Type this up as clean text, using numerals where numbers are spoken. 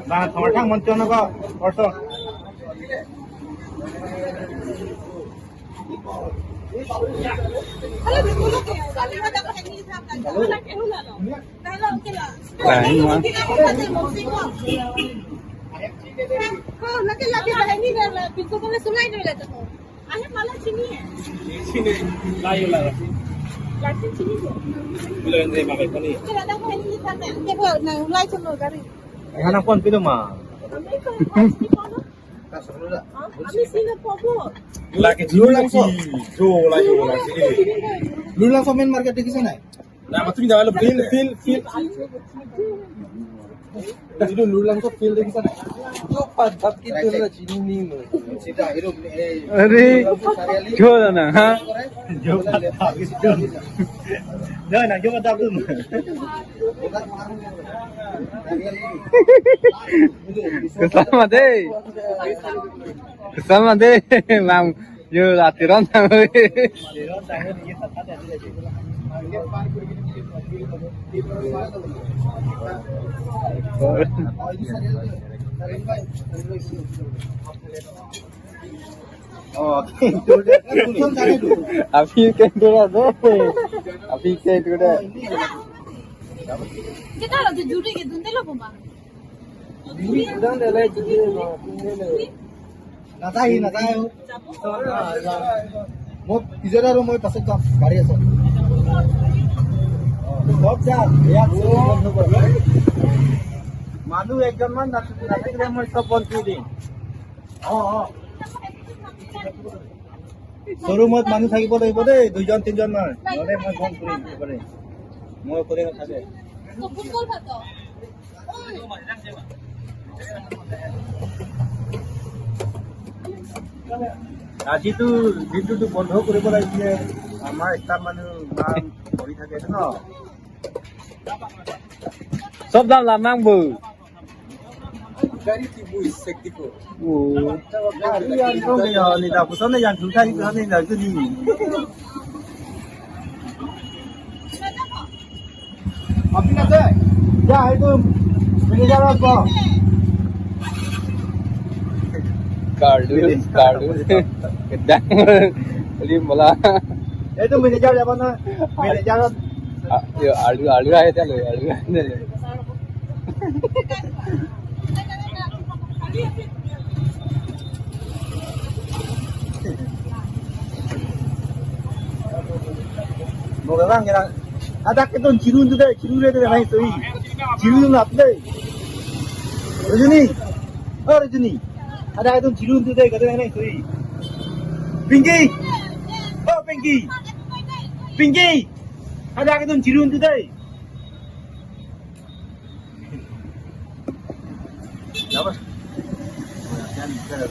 Nah, thang muncul nako, orso. Enak pun pilih mah. Lagi langsung main market di sana. Nah, maksudnya jangan feel. Itu langsung feel di sana. Lupa tapi itu lah sini nih. Sida hidup अरे क्यों ना हाँ जो ना जो बता तुम kesama deh mang yo latihan thôi अभी के थोड़ा दे अभी के थोड़ा kita lo jujur ke dunde lo puma নাথাই মই পিছত আৰু মই পাছত যাম গাড়ী আছে লগ যাম মানুহ একজনমান নাথাকিলে মই চব বন্ধ কৰি দিম শ্বৰুমত মানুহ থাকিব লাগিব দেই 2জন 3জন মান নহ'লে মই বন্ধ কৰিম একেবাৰে মই অকলে নাথাকে ফুটবল ভাতো আজিতো দিনটোতো বন্ধ কৰিব লাগিছিলে আমাৰ ষ্টাফ মানুহ ইমান কৰি থাকে ন सब दाम ला mang bự गाड़ी की बुई सकती को गाड़ी यार तो नहीं है नहीं था पुसने नहीं जान झूठा ही नहीं लगती नहीं अभी ना से क्या है तुम मेरे जा रहा हो कार्डू gedang ini malah itu manajer apa na manajer yo alu aja lo alu Mau orang kira ada keton cirun tu deh, cirun tu deh naik soi, cirun tu apa deh? Rajuni, oh Rajuni, ada keton cirun tu deh, kata naik soi. Pinky, oh Pinky, ada keton cirun tu deh. Apa?